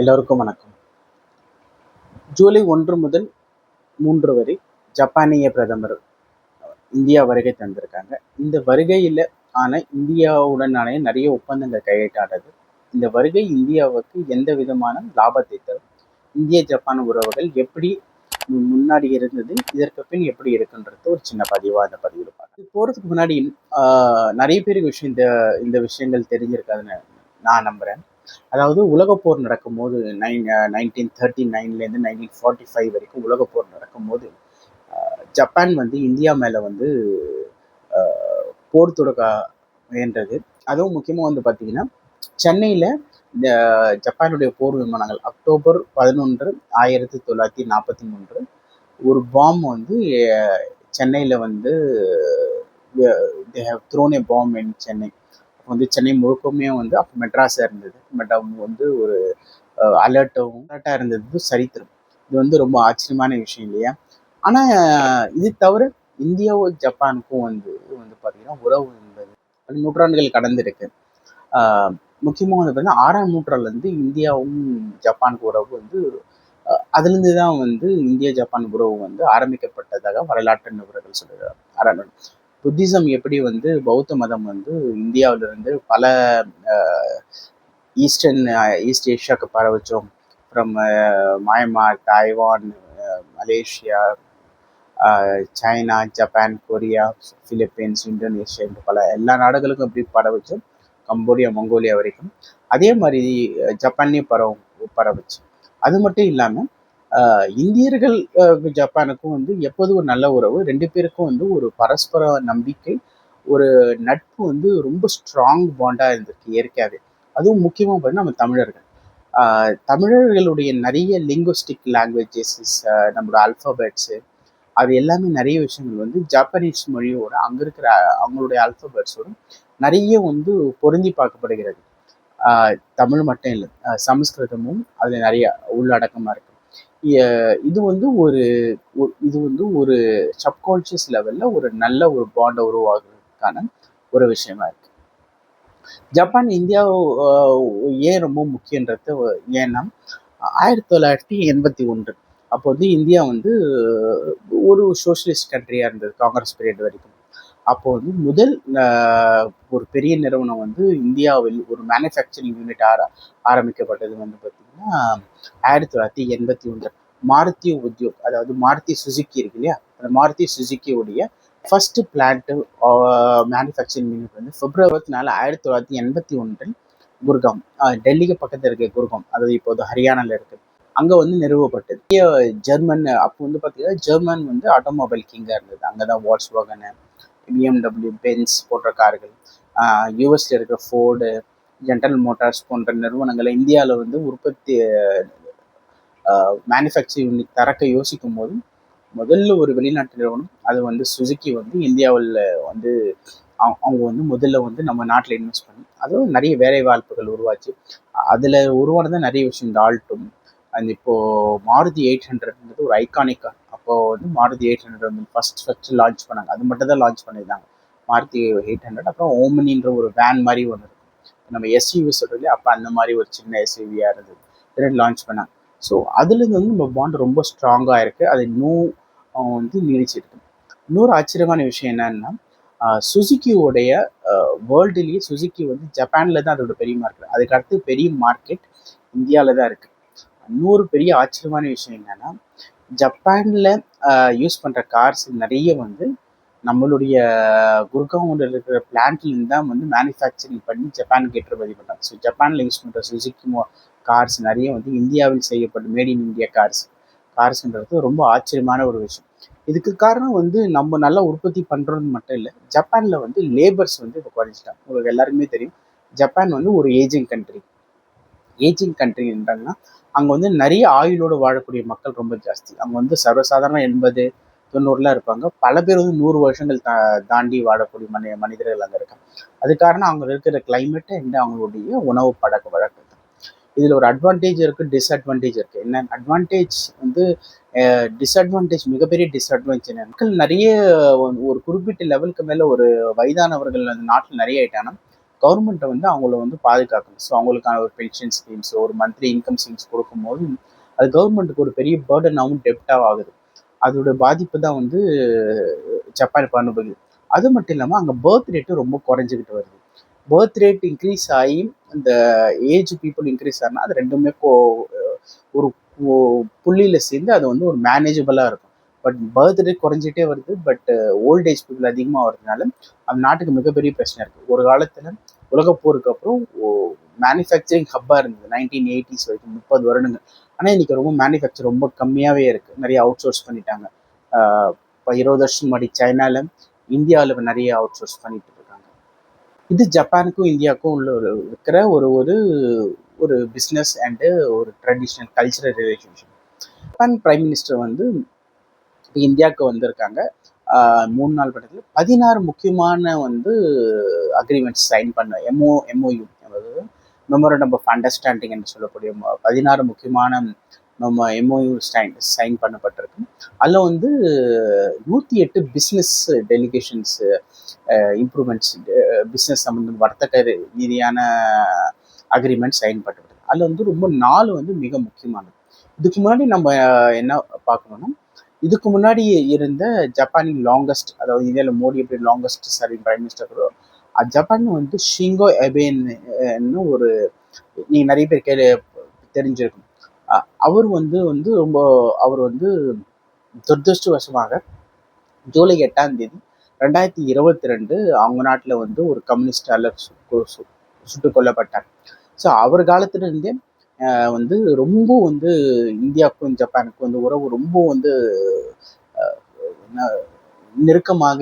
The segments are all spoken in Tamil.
எல்லோருக்கும் வணக்கம். ஜூலை 1 முதல் 3 வரை ஜப்பானிய பிரதமர் இந்தியா வருகை தந்திருக்காங்க. இந்த வருகையில் இந்தியாவுடனான நிறைய ஒப்பந்தங்கள் கையெழுத்தானது. இந்த வருகை இந்தியாவுக்கு எந்த விதமான லாபத்தை தரும், இந்திய ஜப்பான் உறவுகள் எப்படி முன்னாடி இருந்தது, இதற்கு பின் எப்படி இருக்குன்றது ஒரு சின்ன பதிவாக இந்த பதிவில் பார்க்க. இது போகிறதுக்கு முன்னாடி நிறைய பேருக்கு இந்த விஷயங்கள் தெரிஞ்சிருக்காதுன்னு நான் நம்புகிறேன். அதாவது உலகப்போர் நடக்கும்போது 1939லேருந்து 1945 வரைக்கும் உலகப்போர் நடக்கும்போது ஜப்பான் இந்தியா மேலே போர் தொடுக்க முயன்றது. அதுவும் முக்கியமாக பார்த்தீங்கன்னா சென்னையில் இந்த ஜப்பானுடைய போர் விமானங்கள் அக்டோபர் 11, 1943 ஒரு பாம் சென்னையில் they have thrown a bomb in Chennai. Chennai முழுக்கமே அப்போ மெட்ராஸாக இருந்தது. பட் அவங்க ஒரு அலர்ட்டாக இருந்தது சரித்திரம். இது ரொம்ப ஆச்சரியமான விஷயம் இல்லையா? ஆனால் இது தவிர இந்தியாவும் ஜப்பானுக்கும் பார்த்தீங்கன்னா உறவு என்பது பல நூற்றாண்டுகள் கடந்திருக்கு. முக்கியமாக பார்த்தீங்கன்னா 6ஆம் நூற்றாண்டுலேருந்து இந்தியாவும் ஜப்பானுக்கு உறவு அதுலேருந்து தான் இந்திய ஜப்பான் உறவு ஆரம்பிக்கப்பட்டதாக வரலாற்று நிபுணர்கள் சொல்லுறாங்க. புத்திசம் எப்படி பௌத்த மதம் இந்தியாவிலிருந்து பல ஈஸ்ட் ஏஷியாவுக்கு பரவச்சோம். From Myanmar, Taiwan, Malaysia, China, Japan, Korea, Philippines, Indonesia என்று பல எல்லா நாடுகளுக்கும் எப்படி பரவச்சோம், கம்போடியா, மங்கோலியா வரைக்கும் அதே மாதிரி ஜப்பான்லேயும் பரவச்சு. அது மட்டும் இல்லாமல் இந்தியர்கள் ஜப்பானுக்கும் எப்போதும் ஒரு நல்ல உறவு, ரெண்டு பேருக்கும் ஒரு பரஸ்பர நம்பிக்கை, ஒரு நட்பு ரொம்ப ஸ்ட்ராங் பாண்டாக இருந்திருக்கு இயற்கையாகவே. அதுவும் முக்கியமாக பார்த்தீங்கன்னா நம்ம தமிழர்களுடைய நிறைய லிங்குவிஸ்டிக் லாங்குவேஜஸ், நம்மளோட அல்ஃபபெட்ஸு, அது எல்லாமே நிறைய விஷயங்கள் ஜாப்பனீஸ் மொழியோட அங்கே இருக்கிற அவங்களுடைய அல்ஃபபெட்ஸோட நிறைய பொருந்தி பார்க்கப்படுகிறது. தமிழ் மட்டும் இல்லை, சமஸ்கிருதமும் அதில் நிறைய உள்ளடக்கமாக இருக்கு. இது ஒரு சப்கான்ஷியஸ் லெவலில் ஒரு நல்ல ஒரு பாண்டை உருவாக்குறதுக்கான ஒரு விஷயமா இருக்கு. ஜப்பான் இந்தியா ஏன் ரொம்ப முக்கியன்றது ஏன்னா 1981 அப்போ இந்தியா ஒரு சோஷியலிஸ்ட் கண்ட்ரியாக இருந்தது காங்கிரஸ் பீரியட் வரைக்கும். அப்போ முதல் ஒரு பெரிய நிறுவனம் இந்தியாவில் ஒரு மேனுஃபேக்சரிங் யூனிட் ஆரம்பிக்கப்பட்டது பார்த்தீங்கன்னா 1981 மாருதி உத்யோக், அதாவது மாருதி சுசுக்கி இருக்கு இல்லையா, அந்த மாருதி சுசுக்கியோடைய first plant manufacturing unit February 4, 1981 Gurgaon, டெல்லிக்கு பக்கத்தில் இருக்க குர்காம், அதாவது இப்போது ஹரியானாவில் இருக்குது, அங்கே நிறுவப்பட்டது. ஜெர்மன் அப்போ பார்த்தீங்கன்னா ஜெர்மன் ஆட்டோமொபைல் கிங்காக இருந்தது. அங்கே தான் வால்ஸ்வாகன், BMW, பென்ஸ் போன்ற கார்கள், யூஎஸ்ல இருக்கிற ஃபோர்டு, ஜெனரல் மோட்டார்ஸ் போன்ற நிறுவனங்களை இந்தியாவில் உற்பத்தி மேனுஃபேக்சரிங் யூனிட் திறக்க யோசிக்கும் போது முதல்ல ஒரு வெளிநாட்டு நிறுவனம் அது சுசுக்கி இந்தியாவில் அவங்க முதல்ல நம்ம நாட்டில் இன்வெஸ்ட் பண்ணி அதுவும் நிறைய வேலை வாய்ப்புகள் உருவாச்சு. அதில் உருவானதான் நிறைய விஷயம். இந்த ஆல்டும் இப்போது மாருதி 800 ஒரு ஐகானிக் கார். அப்போது மாருதி 800 ஃபர்ஸ்ட் லான்ச் பண்ணாங்க. அது மட்டும் தான் லான்ச் பண்ணியிருந்தாங்க, மாருதி 800. அப்புறம் ஓமினின்ற ஒரு வேன் மாதிரி ஒன்று இருக்கும், நம்ம எஸ்யூவி சொல்கிறோம், அப்போ அந்த மாதிரி ஒரு சின்ன எஸ்யூவியாக இருந்தது, 2 லான்ச் பண்ணாங்க. ஸோ அதுலேருந்து நம்ம பாண்ட் ரொம்ப ஸ்ட்ராங்காக இருக்குது. அது நீடிச்சிருக்கு. இன்னொரு ஆச்சரியமான விஷயம் என்னன்னா, சுசுக்கியோடைய வேர்ல்டுலேயே சுசுக்கி ஜப்பானில் தான் அதோட பெரிய மார்க்கெட், அதுக்கு அடுத்து பெரிய மார்க்கெட் இந்தியாவில் தான் இருக்குது. இன்னொரு பெரிய ஆச்சரியமான விஷயம் என்னன்னா, ஜப்பானில் யூஸ் பண்ணுற கார்ஸ் நிறைய நம்மளுடைய குர்காவில் இருக்கிற பிளான்ட்லேருந்து தான் மேனுஃபேக்சரிங் பண்ணி ஜப்பானுக்கு ஏற்றுமதி பண்ணுறாங்க. ஸோ ஜப்பானில் யூஸ் பண்ணுற சுசுக்கி கார்ஸ் நிறைய இந்தியாவில் செய்யப்பட்ட மேட் இன் இந்தியா கார்ஸ்ன்றது ரொம்ப ஆச்சரியமான ஒரு விஷயம். இதுக்கு காரணம் நம்ம நல்லா உற்பத்தி பண்ணுறது மட்டும் இல்லை, ஜப்பானில் லேபர்ஸ் இப்போ குறைஞ்சிட்டாங்க. உங்களுக்கு எல்லாருக்குமே தெரியும், ஜப்பான் ஒரு ஏஜிங் கண்ட்ரின்றாங்கன்னா அங்கே நிறைய ஆயுளோடு வாழக்கூடிய மக்கள் ரொம்ப ஜாஸ்தி. அவங்க சர்வசாதாரண 80-90 இருப்பாங்க. பல பேர் 100 வருஷங்கள் தாண்டி வாழக்கூடிய மனிதர்கள் அங்கே இருக்காங்க. அது காரணம் அவங்க இருக்கிற கிளைமேட்டு அவங்களுடைய உணவு பழக்க வழக்கம். இதில் ஒரு அட்வான்டேஜ் இருக்குது, டிஸ்அட்வான்டேஜ் இருக்குது. என்ன அட்வான்டேஜ் டிஸ்அட்வான்டேஜ், மிகப்பெரிய டிஸ்அட்வான்டேஜ் என்ன, மக்கள் நிறைய ஒரு குறிப்பிட்ட லெவலுக்கு மேலே ஒரு வயதானவர்கள் அந்த நாட்டில் நிறைய ஆயிட்டாங்கன்னா கவர்மெண்ட்டை வந்து அவங்கள வந்து பாதுகாக்கணும். ஸோ அவங்களுக்கான ஒரு பென்ஷன் ஸ்கீம்ஸ், ஒரு மந்த்லி இன்கம் ஸ்கீம்ஸ் கொடுக்கும்போது அது கவர்மெண்ட்டுக்கு ஒரு பெரிய பேர்டனாகவும் டெப்டாகவும் ஆகுது. அதோட பாதிப்பு தான் வந்து ஜப்பான் இப்போ அனுபவிக்குது. அது மட்டும் இல்லாமல் அங்கே பர்த் ரேட்டு ரொம்ப குறைஞ்சிக்கிட்டு வருது. பர்த் ரேட் இன்க்ரீஸ் ஆகி இந்த ஏஜ் பீப்புள் இன்க்ரீஸ் ஆனால் அது ரெண்டுமே ஒரு புள்ளியில் சேர்ந்து அது வந்து ஒரு மேனேஜபிளாக இருக்கும். பட் பர்த் ரேட் குறைஞ்சிட்டே வருது. பட் ஓல்ட் ஏஜ் பீப்புள் அதிகமாக வரதுனால அந்த நாட்டுக்கு மிகப்பெரிய பிரச்சனை இருக்குது. ஒரு காலத்தில் உலகப்போருக்கு அப்புறம் மேனுஃபேக்சரிங் ஹப்பாக இருந்தது 1980s வரைக்கும், 30 வருடங்கள். ஆனால் இன்னைக்கு ரொம்ப மேனுஃபேக்சர் ரொம்ப கம்மியாகவே இருக்குது. நிறைய அவுட் சோர்ஸ் பண்ணிட்டாங்க. இப்போ 20 வருஷம் முன்னாடி சைனாவில், இந்தியாவில் நிறைய அவுட் சோர்ஸ் பண்ணிட்டு இருக்காங்க. இது ஜப்பானுக்கும் இந்தியாவுக்கும் உள்ள இருக்கிற ஒரு ஒரு ஒரு பிஸ்னஸ் அண்டு ஒரு traditional cultural relationship. Japan prime minister வந்து இப்போ இந்தியாவுக்கு வந்திருக்காங்க. 3 நாள் படத்தில் 16 முக்கியமான வந்து அக்ரிமெண்ட்ஸ் சைன் பண்ண எம்ஓயு, அதாவது மெமோரண்டம் ஆஃப் அண்டர்ஸ்டாண்டிங் என்று சொல்லக்கூடிய 16 முக்கியமான நம்ம எம்ஓயு சைன் பண்ணப்பட்டிருக்கு. அதில் வந்து 108 பிஸ்னஸ் டெலிகேஷன்ஸ் இம்ப்ரூவ்மெண்ட்ஸ், பிஸ்னஸ் சம்மந்தம் வர்த்தக ரீதியான அக்ரிமெண்ட் சைன் பண்ணப்பட்டது. அதில் வந்து ரொம்ப 4 வந்து மிக முக்கியமானது. இதுக்கு முன்னாடி நம்ம என்ன பார்க்கணும்னா, இதுக்கு முன்னாடி இருந்த ஜப்பானின் லாங்கஸ்ட், அதாவது இந்தியாவில் மோடி எப்படி லாங்கஸ்ட் சர்விங் பிரைம் மினிஸ்டரோ, ஜப்பான் வந்து ஷிங்கோ எபேன்னு ஒரு, நீங்கள் நிறைய பேர் தெரிஞ்சிருக்கும். அவர் வந்து வந்து ரொம்ப அவர் வந்து துரதிருஷ்டவசமாக ஜூலை 8ஆம் தேதி 2022 அவங்க நாட்டில் வந்து ஒரு கம்யூனிஸ்டால சுட்டுக் கொல்லப்பட்டார். ஸோ அவர் காலத்திலிருந்தே வந்து ரொம்ப வந்து இந்தியாவுக்கும் ஜப்பானுக்கும் வந்து உறவு ரொம்ப வந்து நெருக்கமாக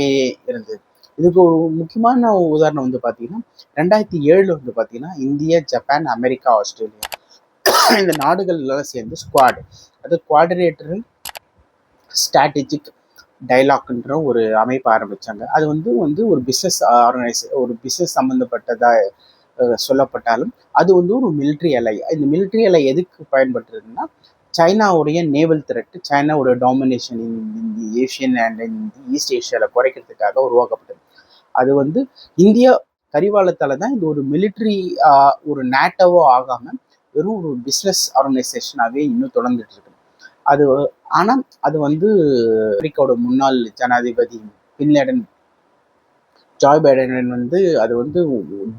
இருந்தது. இதுக்கு ஒரு முக்கியமான உதாரணம் வந்து பார்த்தீங்கன்னா 2007 வந்து பார்த்தீங்கன்னா இந்தியா, ஜப்பான், அமெரிக்கா, ஆஸ்திரேலியா இந்த நாடுகள்லாம் சேர்ந்து ஸ்குவாட், அது குவாட்ரேட்டரல் ஸ்ட்ராட்டஜிக் டைலாக்ன்ற ஒரு அமைப்பு ஆரம்பித்தாங்க. அது வந்து வந்து ஒரு பிஸ்னஸ் ஒரு பிஸ்னஸ் சம்மந்தப்பட்டதாக சொல்லப்பட்டாலும் அது வந்து ஒரு மிலிட்ரி அலை. இந்த மிலிட்ரி அலை எதுக்கு பயன்படுத்துறதுன்னா, சைனாவுடைய நேவல் த்ரெட், சைனாவோட டாமினேஷன் இந்த ஏஷியன் அண்ட் இந்த ஈஸ்ட் ஏஷியாவில் குறைக்கிறதுக்காக உருவாக்கப்பட்டது. அது வந்து இந்தியா கரிவாலத்தால் தான் இது ஒரு மிலிட்ரி ஒரு நேட்டோவோ ஆகாமல் வெறும் ஒரு பிஸ்னஸ் ஆர்கனைசேஷனாகவே இன்னும் தொடர்ந்துட்டு இருக்கு. அது ஆனால் அது வந்து அமெரிக்காவோட முன்னாள் ஜனாதிபதி பின்லேடன் ஜாய் பைடன் வந்து அது வந்து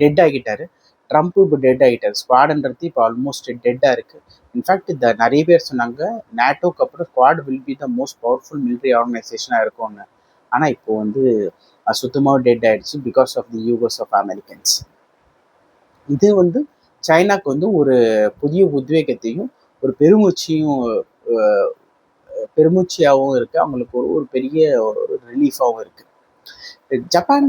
டெட் ஆகிட்டாரு. ட்ரம்ப் இப்போ டெட் ஆகிட்டார். ஸ்குவாட்ன்றது இப்போ ஆல்மோஸ்ட் டெட்டாக இருக்குது. இன்ஃபேக்ட் இந்த நிறைய பேர் சொன்னாங்க நேட்டோக்கு அப்புறம் squad will be the most powerful military ஆர்கனைசேஷனாக இருக்கும்னு. ஆனால் இப்போ வந்து சுத்தமாக டெட் ஆகிடுச்சு because of the egos of Americans. இது வந்து சைனாக்கு வந்து ஒரு புதிய உத்வேகத்தையும் ஒரு பெருமூச்சியாகவும் இருக்குது. அவங்களுக்கு ஒரு பெரிய ஒரு ரிலீஃபாகவும் இருக்குது. ஜப்பான்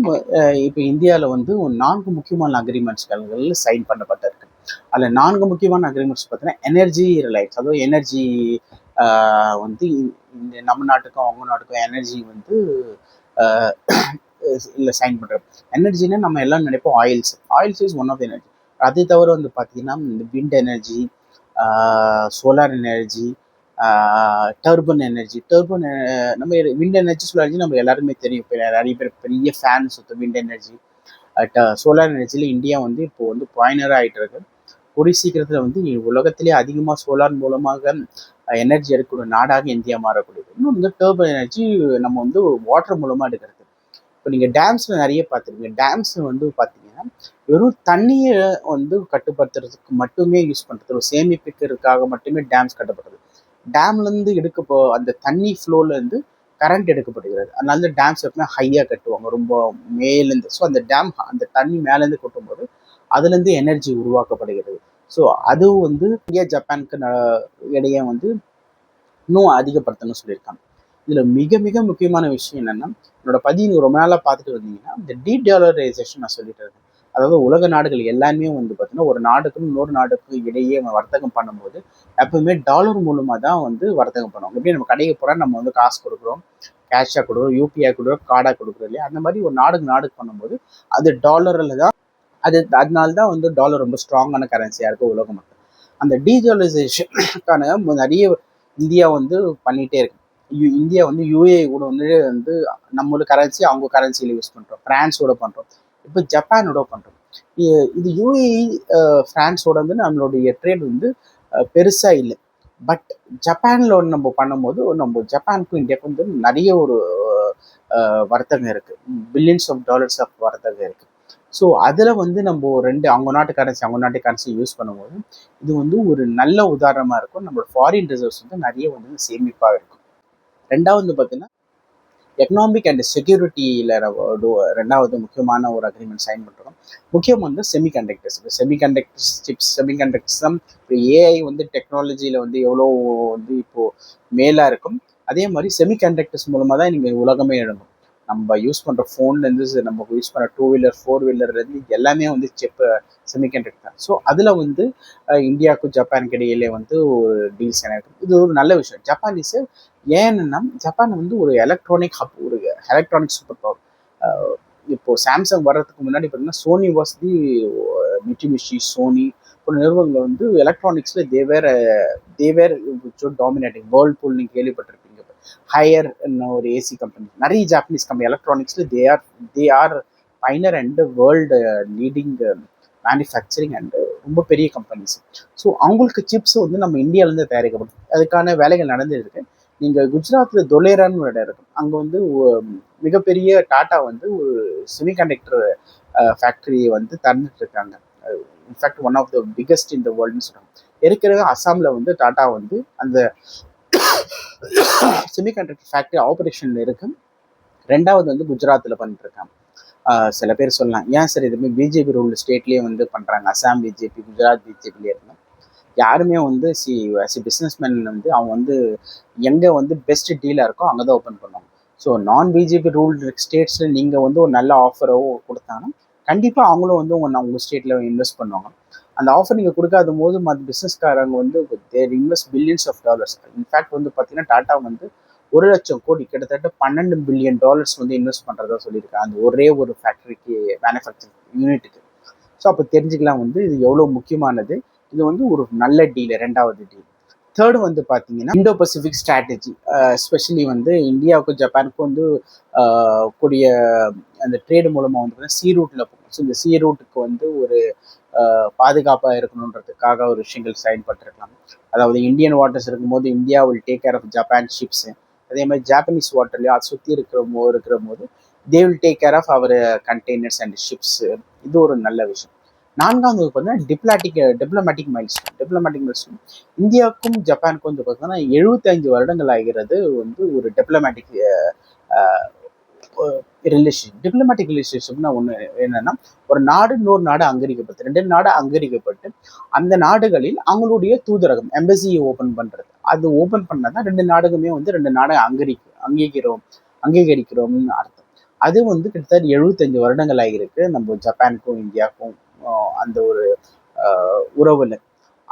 இப்போ இந்தியாவில் வந்து 4 முக்கியமான அக்ரிமெண்ட்ஸ்கள் சைன் பண்ணப்பட்டிருக்கு. அதில் 4 முக்கியமான அக்ரிமெண்ட்ஸ் பார்த்தீங்கன்னா எனர்ஜி ரிலைட்ஸ், அதாவது எனர்ஜி வந்து இந்த நம்ம நாட்டுக்கும் அவங்க நாட்டுக்கும் எனர்ஜி வந்து இல்லை சைன் பண்ணுறோம். எனர்ஜின்னா நம்ம எல்லாம் நினைப்போம் oils is one of the energy. அது தவிர வந்து பார்த்தீங்கன்னா இந்த wind energy, solar energy, turbine energy. நம்ம விண்ட் எனர்ஜி, சோலார் எனர்ஜி நம்ம எல்லாருமே தெரியும். இப்போ நிறைய பேர் பெரிய ஃபேன் சுத்த விண்ட் எனர்ஜி. சோலார் எனர்ஜியில் இந்தியா வந்து இப்போ வந்து பாயினராக ஆகிட்டு இருக்கு. கூடிய சீக்கிரத்தில் வந்து உலகத்திலே அதிகமாக சோலார் மூலமாக எனர்ஜி எடுக்கக்கூடிய நாடாக இந்தியா மாறக்கூடியது. இன்னும் வந்து டர்பன் எனர்ஜி நம்ம வந்து வாட்டர் மூலமாக எடுக்கிறது. இப்போ நீங்கள் டேம்ஸில் நிறைய பார்த்துருக்கீங்க. டேம்ஸ் வந்து பார்த்தீங்கன்னா வெறும் தண்ணியை வந்து கட்டுப்படுத்துறதுக்கு மட்டுமே யூஸ் பண்ணுறது, ஒரு சேமிப்புக்கிறதுக்காக மட்டுமே டேம்ஸ் கட்டப்படுறது. டேம்லேருந்து அந்த தண்ணி ஃப்ளோலேருந்து கரண்ட் எடுக்கப்படுகிறது. அதனால டேம்ஸ் எப்பவுமே ஹையாக கட்டுவாங்க, ரொம்ப மேலேருந்து. ஸோ அந்த டேம் அந்த தண்ணி மேலேருந்து கொட்டும்போது அதுலேருந்து எனர்ஜி உருவாக்கப்படுகிறது. ஸோ அது வந்து இந்தியா ஜப்பானுக்கு இடையே வந்து இன்னும் அதிகப்படுத்தணும்னு சொல்லியிருக்காங்க. இதில் மிக மிக முக்கியமான விஷயம் என்னென்னா, என்னோட பதிவு ரொம்ப நாளாக பார்த்துட்டு வந்தீங்கன்னா இந்த டீடாலரைசேஷன் நான் சொல்லிட்டு இருக்கேன். அதாவது உலக நாடுகள் எல்லாமே வந்து பார்த்தீங்கன்னா ஒரு நாடுக்கும் இன்னொரு நாடுக்கும் இடையே வர்த்தகம் பண்ணும்போது எப்பவுமே டாலர் மூலமாக தான் வந்து வர்த்தகம் பண்ணுவோம். எப்படி நம்ம கடைக்கு போகிறோம், நம்ம வந்து காசு கொடுக்குறோம், கேஷாக கொடுக்குறோம், யூபிஐ கொடுக்குறோம், கார்டாக கொடுக்குறோம் இல்லையா? அந்த மாதிரி ஒரு நாடுக்கு பண்ணும்போது அது டாலரில் தான். அதனால தான் வந்து டாலர் ரொம்ப ஸ்ட்ராங்கான கரன்சியாக இருக்குது உலகம் மட்டும். அந்த டீடாலரைசேஷனுக்கான நிறைய இந்தியா வந்து பண்ணிகிட்டே இருக்கு. இந்தியா வந்து யூஏ கூட வந்து நம்மளோட கரன்சி அவங்க கரன்சியில் யூஸ் பண்ணுறோம், ஃப்ரான்ஸோட பண்ணுறோம், இப்போ ஜப்பானோட பண்ணுறோம். இது யூஏஇ ஃப்ரான்ஸோட வந்து நம்மளுடைய ட்ரேட் வந்து பெருசாக இல்லை. பட் ஜப்பானில் ஒன்று நம்ம பண்ணும்போது நம்ம ஜப்பானுக்கும் இந்தியாவுக்கும் வந்து நிறைய ஒரு வர்த்தகம் இருக்குது, பில்லியன்ஸ் ஆஃப் டாலர்ஸ் ஆஃப் வர்த்தகம் இருக்குது. ஸோ அதில் வந்து நம்ம அவங்க நாட்டு கரன்சி அவங்க நாட்டு கரன்சி யூஸ் பண்ணும்போது இது வந்து ஒரு நல்ல உதாரணமாக இருக்கும். நம்மளோட ஃபாரின் ரிசர்வ்ஸ் வந்து நிறைய வந்து சேமிப்பாக இருக்கும். ரெண்டாவது பார்த்தீங்கன்னா எக்கனாமிக் அண்ட் செக்யூரிட்டியில் ரெண்டாவது முக்கியமான ஒரு அக்ரிமெண்ட் சைன் பண்ணுறோம். முக்கியம் வந்து செமிகண்டக்டர்ஸ். செமிகண்டக்டர்ஸ் தான் இப்போ ஏஐ வந்து டெக்னாலஜியில் வந்து எவ்வளோ வந்து இப்போது மேலாக இருக்கும். அதே மாதிரி செமிகண்டக்டர்ஸ் மூலமாக தான் நீங்கள் உலகமே எழுதும். நம்ம யூஸ் பண்ணுற ஃபோன்லேருந்து நம்ம யூஸ் பண்ணுற 2 வீலர் 4 வீலர்லேருந்து எல்லாமே வந்து செமிகண்டக்டர் தான். ஸோ அதில் வந்து இந்தியாவுக்கும் ஜப்பானுக்கு இடையிலே வந்து ஒரு டீல்ஸ் இருக்கும். இது ஒரு நல்ல விஷயம். ஜப்பானீஸ் ஏன்னா ஜப்பான் வந்து ஒரு எலக்ட்ரானிக் ஹப், ஒரு எலக்ட்ரானிக் சூப்பர் பவர். இப்போ சாம்சங் வர்றதுக்கு முன்னாடி பார்த்தீங்கன்னா Sony was the Mitsubishi, Sony போன்ற நிறுவனங்கள் வந்து எலக்ட்ரானிக்ஸில் தேவேர் டாமினேட்டிங். வேர்ல்பூல் நீங்கள் கேள்விப்பட்டிருப்பீங்க. ஹையர் ஒரு ஏசி கம்பெனி, நிறைய ஜாப்பனீஸ் கம்பெனி எலக்ட்ரானிக்ஸில் they are finer and world leading manufacturing and ரொம்ப பெரிய கம்பெனிஸ். ஸோ அவங்களுக்கு சிப்ஸ் வந்து நம்ம இந்தியாவிலேருந்து தயாரிக்கப்படும். அதுக்கான வேலைகள் நடந்துருக்கு. நீங்கள் குஜராத்தில் தொலேரான்னு ஒரு இடம் இருக்கும். அங்கே வந்து மிகப்பெரிய டாட்டா வந்து ஒரு செமிகண்டக்டர் ஃபேக்ட்ரியை வந்து தந்துட்டு இருக்காங்க. In fact one of the biggest in the வேர்ல்டுன்னு சொல்கிறாங்க. இருக்கிறது அசாமில் வந்து டாட்டா வந்து அந்த செமிகண்டக்டர் ஃபேக்ட்ரி ஆப்ரேஷனில் இருக்கு. ரெண்டாவது வந்து குஜராத்தில் பண்ணிட்டு இருக்காங்க. சில பேர் சொல்லலாம், ஏன் சார் இதுமாதிரி பிஜேபி ரூல் ஸ்டேட்லேயே வந்து பண்ணுறாங்க, அசாம் பிஜேபி குஜராத் பிஜேபிலே இருந்தால் யாருமே வந்து பிஸ்னஸ்மேன் வந்து அவங்க வந்து எங்கே வந்து பெஸ்ட் டீலாக இருக்கோ அங்கே தான் ஓப்பன் பண்ணுவாங்க. ஸோ நான் பிஜேபி ரூல் ஸ்டேட்ஸில் நீங்கள் வந்து ஒரு நல்ல ஆஃபரோ கொடுத்தாங்கன்னா கண்டிப்பாக அவங்களும் வந்து உங்கள் ஸ்டேட்டில் இன்வெஸ்ட் பண்ணுவாங்க. அந்த ஆஃபர் நீங்கள் கொடுக்காத போது மற்ற பிஸ்னஸ்காரங்க வந்து there invest billions of dollars. In fact வந்து பார்த்தீங்கன்னா டாட்டா வந்து 1,00,000 கோடி, கிட்டத்தட்ட $12 பில்லியன் வந்து இன்வெஸ்ட் பண்ணுறதா சொல்லியிருக்காங்க அந்த ஒரே ஒரு ஃபேக்ட்ரிக்கு, மேனுஃபேக்சரிங் யூனிட்டுக்கு. ஸோ அப்போ தெரிஞ்சுக்கலாம் வந்து இது எவ்வளோ முக்கியமானது. இது வந்து ஒரு நல்ல டீல். ரெண்டாவது டீல். தேர்டு வந்து பார்த்தீங்கன்னா இந்தோ பசிபிக் ஸ்ட்ராட்டஜி. எஸ்பெஷலி வந்து இந்தியாவுக்கும் ஜப்பானுக்கும் வந்து கூடிய அந்த ட்ரேடு மூலமாக வந்து பார்த்தீங்கன்னா சி ரூட்டில் போகும். ஸோ இந்த சி ரூட்டுக்கு வந்து ஒரு பாதுகாப்பாக இருக்கணுன்றதுக்காக ஒரு விஷயங்கள் சைன் பண்ணிருக்கலாம். அதாவது இந்தியன் வாட்டர்ஸ் இருக்கும்போது India will take care of Japan ships. அதே மாதிரி ஜாப்பனீஸ் வாட்டர்லையும் அதை சுற்றி இருக்கிற போது they will take care of our containers and ships. இது ஒரு நல்ல விஷயம். நான்காவது பார்த்தீங்கன்னா டிப்ளமேட்டிக் மைல்ஸ்டோன். இந்தியாவுக்கும் ஜப்பானுக்கும் வந்து பார்த்தீங்கன்னா 75 வருடங்கள் ஆகிறது வந்து ஒரு டிப்ளமேட்டிக் டிப்ளமேட்டிக் ரிலேஷன்ஷிப்னா ஒன்று என்னன்னா, ஒரு நாடு இன்னொரு நாடு அங்கீகரிக்கப்பட்டு 2 நாடு அங்கீகரிக்கப்பட்டு அந்த நாடுகளில் அவங்களுடைய தூதரகம் எம்பசியை ஓப்பன் பண்ணுறது. அது ஓப்பன் பண்ணாதான் 2 நாடுகளுமே வந்து 2 நாடை அங்கீகரிக்கிறோம்னு அர்த்தம். அது வந்து கிட்டத்தட்ட 75 வருடங்கள் ஆகியிருக்கு நம்ம ஜப்பானுக்கும் இந்தியாவுக்கும் அந்த ஒரு உறவுல.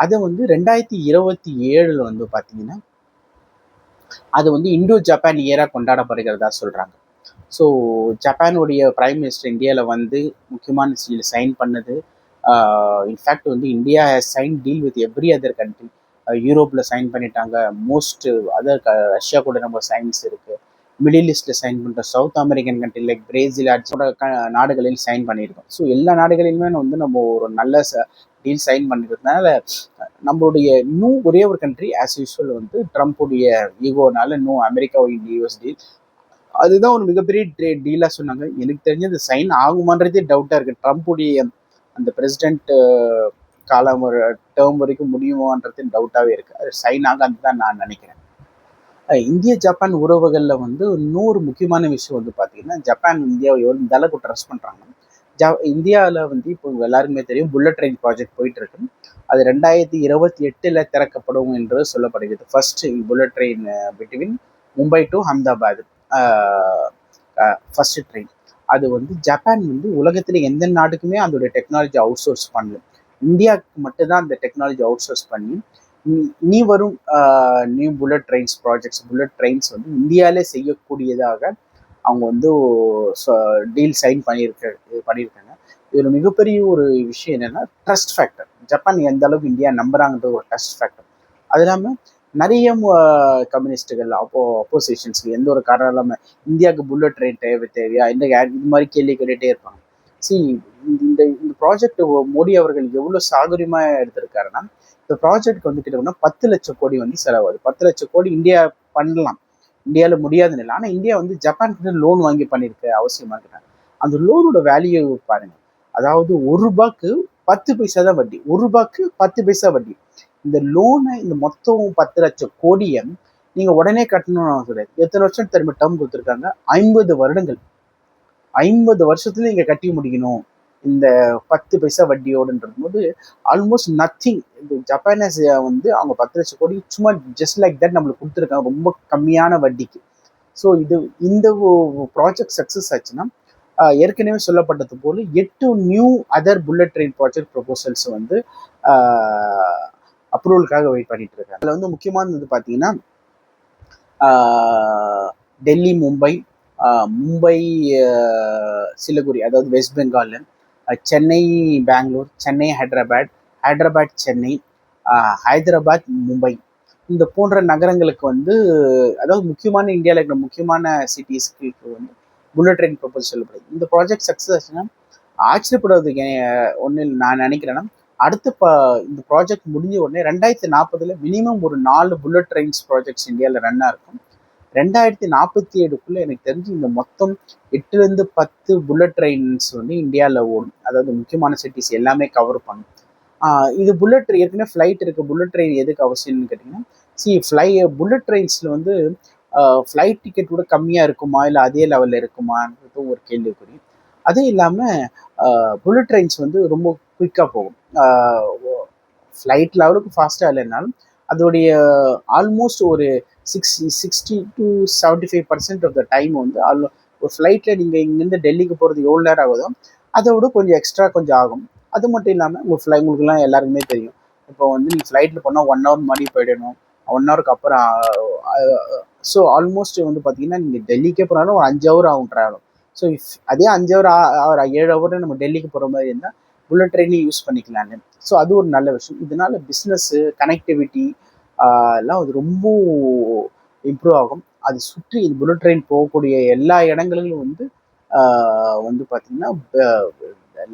அது வந்து 2027 வந்து பார்த்தீங்கன்னா அது வந்து இண்டோ ஜப்பான் இயரா கொண்டாடப்படுகிறதா சொல்றாங்க. ஸோ ஜப்பானுடைய பிரைம் மினிஸ்டர் இந்தியாவில் வந்து முக்கியமான சைன் பண்ணது. இன்ஃபேக்ட் வந்து India has sign deal with every other country. யூரோப்பில் சைன் பண்ணிட்டாங்க. மோஸ்ட் அதர் ரஷ்யா கூட நம்ம சைன்ஸ் இருக்குது. மிடில் ஈஸ்டில் சைன் பண்ணுற south American country like Brazil நாடுகளில் சைன் பண்ணியிருக்கோம். ஸோ எல்லா நாடுகளிலுமே வந்து நம்ம ஒரு நல்ல டீல் சைன் பண்ணிக்கிறதுனால நம்மளுடைய இன்னும் ஒரே ஒரு கண்ட்ரி ஆஸ் யூஸ்வல் வந்து ட்ரம்ப்புடைய ஈகோனால இன்னும் அமெரிக்கா யூஎஸ் டீல். அதுதான் ஒரு மிகப்பெரிய டீலாக சொன்னாங்க. எனக்கு தெரிஞ்சது சைன் ஆகுமான்றதே டவுட்டாக இருக்குது. ட்ரம்ப்புடைய அந்த பிரசிடென்ட் காலம் ஒரு டேர்ம் வரைக்கும் முடியுமோன்றது டவுட்டாகவே இருக்குது. அது சைன் ஆகாது தான் நான் நினைக்கிறேன். இந்திய ஜப்பான் உறவுகளில் வந்து இன்னொரு முக்கியமான விஷயம் வந்து பார்த்தீங்கன்னா, ஜப்பான் இந்தியாவை இந்த அளவுக்கு ட்ரஸ்ட் பண்ணுறாங்க. இந்தியாவில் வந்து இப்போ எல்லாருக்குமே தெரியும் புல்லட் ட்ரெயின் ப்ராஜெக்ட் போயிட்டு இருக்கு. அது 2028 திறக்கப்படும் என்று சொல்லப்படுகிறது. First bullet train between Mumbai to Ahmedabad first train. அது வந்து ஜப்பான் வந்து உலகத்தில் எந்த நாட்டுக்குமே அதோடைய டெக்னாலஜி அவுட் சோர்ஸ் பண்ணல. இந்தியாவுக்கு மட்டும்தான் அந்த டெக்னாலஜி அவுட் சோர்ஸ் பண்ணி நீ வரும் நியூ புல்லட் ட்ரெயின்ஸ் வந்து இந்தியாவிலே செய்யக்கூடியதாக அவங்க வந்து டீல் சைன் பண்ணியிருக்காங்க. இது ஒரு மிகப்பெரிய ஒரு விஷயம் என்னன்னா ட்ரஸ்ட் ஃபேக்டர். ஜப்பான் எந்த அளவுக்கு இந்தியா நம்புறாங்கன்றது ஒரு ட்ரஸ்ட் ஃபேக்டர். அது இல்லாமல் நிறைய கம்யூனிஸ்டுகள் அப்போசிஷன்ஸ்க்கு எந்த ஒரு காரணம் இல்லாமல் இந்தியாவுக்கு புல்லட் ட்ரெயின் தேவையா இது மாதிரி கேள்வி கேட்டுகிட்டே இருப்பாங்க. சி இந்த இந்த ப்ராஜெக்ட் மோடி அவர்கள் எவ்வளோ சாதுரியமா எடுத்திருக்காருன்னா, இந்த ப்ராஜெக்ட் வந்து கிட்டத்தட்ட 10 லட்சம் கோடி வந்து செலவாகுது. 10 லட்சம் கோடி இந்தியா பண்ணலாம், இந்தியாவில் முடியாதுன்னு இல்லை. ஆனால் இந்தியா வந்து ஜப்பான் கிட்ட லோன் வாங்கி பண்ணியிருக்க அவசியமா இருக்கிறாங்க. அந்த லோனோட வேல்யூ பாருங்க. அதாவது ₹1 10 பைசா தான் வட்டி. ₹1 10 பைசா வட்டி. இந்த லோனை, இந்த மொத்தம் 10 லட்சம் கோடியை நீங்க உடனே கட்டணும்னு கிடையாது. எத்தனை வருஷம் திரும்ப டேர்ம் கொடுத்துருக்காங்க? 50 வருடங்கள். 50 வருஷத்துல நீங்க கட்டி முடிக்கணும் இந்த 10 பைசா வட்டியோடுன்றது போது ஆல்மோஸ்ட் நத்திங். இந்த ஜப்பானஸ் வந்து அவங்க 10 லட்சம் கோடி சும்மா ஜஸ்ட் லைக் தட் நம்மளுக்கு கொடுத்துருக்காங்க, ரொம்ப கம்மியான வட்டிக்கு. ஸோ இந்த ப்ராஜெக்ட் சக்ஸஸ் ஆச்சுன்னா, ஏற்கனவே சொல்லப்பட்டது போல 8 new other bullet train project proposals வந்து அப்ரூவலுக்காக வெயிட் பண்ணிட்டு இருக்காங்க. அதில் வந்து முக்கியமானது பார்த்தீங்கன்னா, டெல்லி மும்பை, மும்பை சிலிகுரி அதாவது வெஸ்ட் பெங்கால், சென்னை பெங்களூர், சென்னை ஹைதராபாத், ஹைதராபாத் சென்னை, ஹைதராபாத் மும்பை, இந்த போன்ற நகரங்களுக்கு வந்து, அதாவது முக்கியமான இந்தியாவில் இருக்கிற முக்கியமான சிட்டிஸ்க்கு வந்து புல்லட் ட்ரெயின் ப்ரொபோசல் சொல்லப்படுது. இந்த ப்ராஜெக்ட் சக்ஸஸ் ஆச்சுன்னா ஆச்சரியப்படுறதுக்கு ஒன்று நான் நினைக்கிறேன்னா, இந்த ப்ராஜெக்ட் முடிஞ்ச உடனே 2040 மினிமம் ஒரு 4 புல்லட் ட்ரெயின்ஸ் ப்ராஜெக்ட்ஸ் இந்தியாவில் ரன்னாக இருக்கும். 2047 எனக்கு தெரிஞ்சு இந்த மொத்தம் 8-10 புல்லட் ட்ரெயின்ஸ் வந்து இந்தியாவில் ஓடும். அதாவது முக்கியமான சிட்டிஸ் எல்லாமே கவர் பண்ணும். இது புல்லட் ஏற்கனவே ஃப்ளைட் இருக்கு. புல்லட் ட்ரெயின் எதுக்கு அவசியம்னு கேட்டிங்கன்னா, புல்லட் ட்ரெயின்ஸில் வந்து ஃப்ளைட் டிக்கெட் கூட கம்மியாக இருக்குமா, இல்லை அதே லெவலில் இருக்குமான்றது ஒரு கேள்விக்குறி. அதுவும் இல்லாமல் புல்லட் ட்ரெயின்ஸ் வந்து ரொம்ப குயிக்காக போகும். ஃப்ளைட் லெவலுக்கு ஃபாஸ்ட்டாக இல்லைனாலும் அதோடைய ஆல்மோஸ்ட் ஒரு 60-75% ஆஃப் த டைம் வந்து ஒரு ஃப்ளைட்டில் நீங்கள் இங்கேருந்து டெல்லிக்கு போகிறது எவ்வளோ நேரம் ஆகுதோ அதை விட கொஞ்சம் எக்ஸ்ட்ரா கொஞ்சம் ஆகும். அது மட்டும் இல்லாமல் உங்களுக்குலாம் எல்லாருக்குமே தெரியும், இப்போ வந்து நீங்கள் ஃப்ளைட்டில் போனால் 1 hour முன்னாடி போயிடணும், 1 hour அப்புறம். ஸோ ஆல்மோஸ்ட் வந்து பார்த்தீங்கன்னா, நீங்கள் டெல்லிக்கே போனாலும் ஒரு 5 hour ஆகும் ட்ராவலும். ஸோ அதே 5 hour 7 hour நம்ம டெல்லிக்கு போகிற மாதிரி இருந்தால் புல்லட் ட்ரெயினையும் யூஸ் பண்ணிக்கலாங்க. ஸோ அது ஒரு நல்ல விஷயம். இதனால பிஸ்னஸ்ஸு, கனெக்டிவிட்டி எல்லாம் அது ரொம்ப இம்ப்ரூவ் ஆகும். அது சுற்றி புல்லட் ட்ரெயின் போகக்கூடிய எல்லா இடங்களிலும் வந்து பார்த்தீங்கன்னா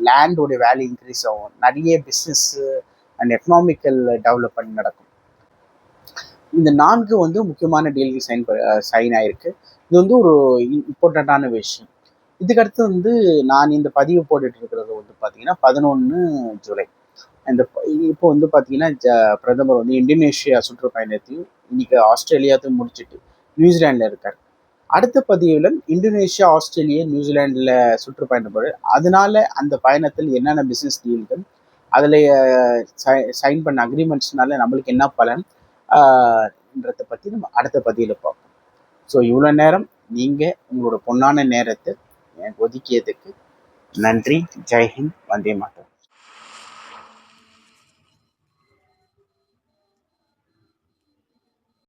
லேண்டோடைய வேல்யூ இன்க்ரீஸ் ஆகும். நிறைய பிஸ்னஸ்ஸு அண்ட் எக்கனாமிக்கல் டெவலப்மெண்ட் நடக்கும். இந்த 4 வந்து முக்கியமான டீலுக்கு சைன் ஆயிருக்கு. இது வந்து ஒரு இம்பார்ட்டண்ட்டான விஷயம். இதுக்கடுத்து வந்து நான் இந்த பதிவு போட்டுட்டு இருக்கிறது வந்து பார்த்தீங்கன்னா 11 ஜூலை. இப்போ வந்து பார்த்தீங்கன்னா பிரதமர் வந்து இந்தோனேஷியா சுற்றுப்பயணத்தையும் இன்னைக்கு ஆஸ்திரேலியாவையும் முடிச்சுட்டு நியூசிலாண்டில் இருக்கார். அடுத்த பதிவில் இந்தோனேஷியா, ஆஸ்திரேலியா, நியூசிலாண்டில் சுற்றுப்பயணம் போடு, அதனால அந்த பயணத்தில் என்னென்ன பிஸ்னஸ் டீல்கள், அதில் சைன் பண்ண அக்ரிமெண்ட்ஸ்னால நம்மளுக்கு என்ன பலன் என்றதை பற்றி நம்ம அடுத்த பதிவில் பார்ப்போம். ஸோ இவ்வளோ நேரம் நீங்கள் உங்களோட பொன்னான நேரத்தை எனக்கு ஒதுக்கியதுக்கு நன்றி. ஜெய்ஹிந்த். வந்தே மாதரம்.